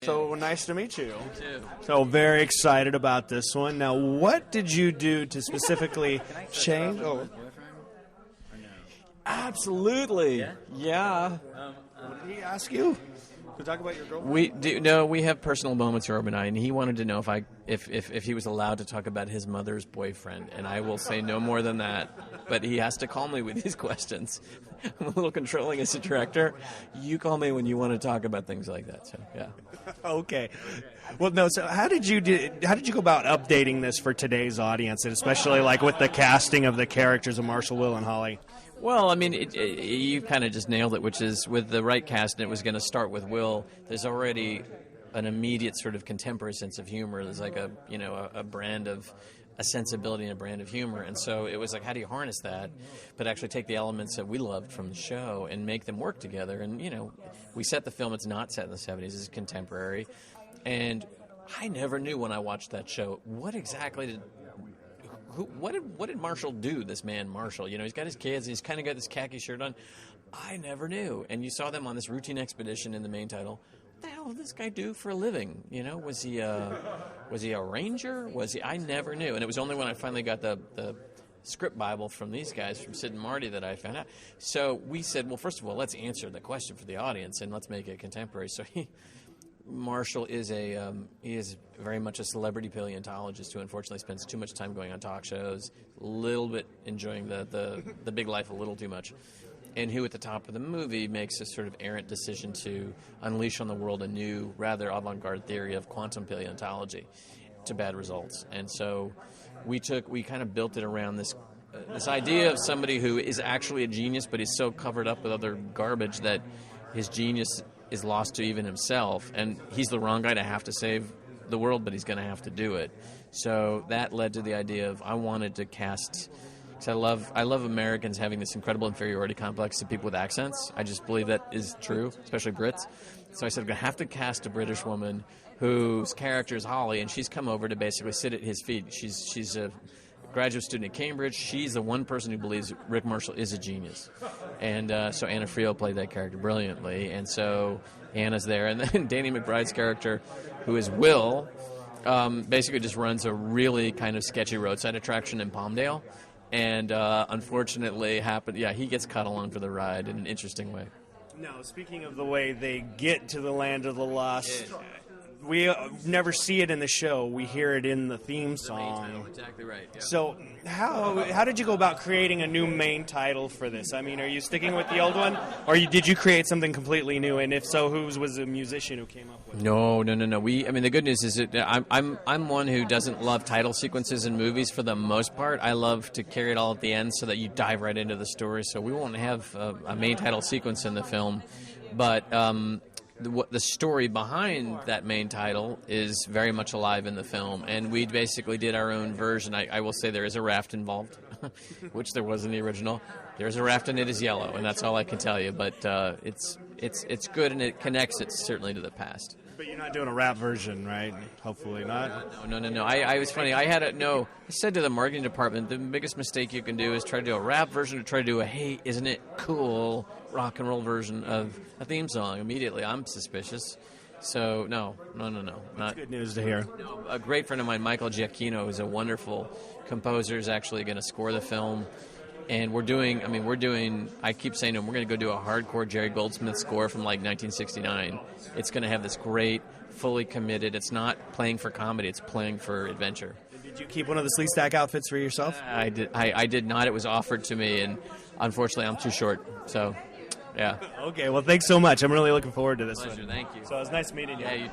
So nice to meet you. You too. So very excited about this one. Now, what did you do to specifically change? Oh, absolutely. Yeah. What did he ask you to talk about your girlfriend? We do. No, we have personal moments, Rob and I, and he wanted to know if he was allowed to talk about his mother's boyfriend, and I will say no more than that. But he has to call me with these questions. I'm a little controlling as a director. You call me when you want to talk about things like that. So yeah. Okay. Well, no. So how did you go about updating this for today's audience, and especially like with the casting of the characters of Marshall, Will, and Holly? Well, I mean, you kind of just nailed it, which is with the right cast, and it was going to start with Will. There's already an immediate sort of contemporary sense of humor. There's like a brand of a sensibility and a brand of humor, and so it was like, how do you harness that, but actually take the elements that we loved from the show and make them work together? And we set the film. It's not set in the 70s. It's contemporary, and I never knew when I watched that show what exactly did. What did Marshall do, this man Marshall? He's got his kids, and he's kind of got this khaki shirt on. I never knew. And you saw them on this routine expedition in the main title. What the hell did this guy do for a living? Was he a ranger? I never knew. And it was only when I finally got the script Bible from these guys, from Sid and Marty, that I found out. So we said, well, first of all, let's answer the question for the audience, and let's make it contemporary. So Marshall is very much a celebrity paleontologist who unfortunately spends too much time going on talk shows, a little bit enjoying the big life a little too much, and who at the top of the movie makes a sort of errant decision to unleash on the world a new, rather avant-garde theory of quantum paleontology, to bad results. And so we kind of built it around this idea of somebody who is actually a genius, but he's so covered up with other garbage that his genius is lost to even himself, and he's the wrong guy to have to save the world, but he's going to have to do it. So that led to the idea of I wanted to cast, because I love Americans having this incredible inferiority complex to people with accents. I just believe that is true, especially Brits. So I said I'm going to have to cast a British woman whose character is Holly, and she's come over to basically sit at his feet. She's a graduate student at Cambridge. She's the one person who believes Rick Marshall is a genius. And so Anna Friel played that character brilliantly. And so Anna's there. And then Danny McBride's character, who is Will, basically just runs a really kind of sketchy roadside attraction in Palmdale. And unfortunately, he gets cut along for the ride in an interesting way. Now, speaking of the way they get to the land of the lost... Yeah. We never see it in the show. We hear it in the theme song. Exactly right. Yeah. So how did you go about creating a new main title for this? I mean, are you sticking with the old one, or did you create something completely new? And if so, who was the musician who came up with it? No. The good news is that I'm one who doesn't love title sequences in movies for the most part. I love to carry it all at the end so that you dive right into the story. So we won't have a main title sequence in the film, but. The story behind that main title is very much alive in the film, and we basically did our own version. I will say there is a raft involved, which there was in the original. There's a raft and it is yellow, and that's all I can tell you. But it's good, and it connects it certainly to the past. But you're not doing a rap version, right? Hopefully not. No. I was funny. I said to the marketing department, the biggest mistake you can do is try to do a rap version or try to do a, hey, isn't it cool, rock and roll version of a theme song. Immediately, I'm suspicious. So, no. That's good news to hear. No, a great friend of mine, Michael Giacchino, who's a wonderful composer, is actually going to score the film. And I keep saying to him, we're going to go do a hardcore Jerry Goldsmith score from like 1969. It's going to have this great, fully committed, it's not playing for comedy, it's playing for adventure. Did you keep one of the sleeve stack outfits for yourself? I did not. It was offered to me, and unfortunately I'm too short, so yeah. Okay, well thanks so much. I'm really looking forward to this Pleasure, one. Thank you. So it was nice meeting you. Yeah, you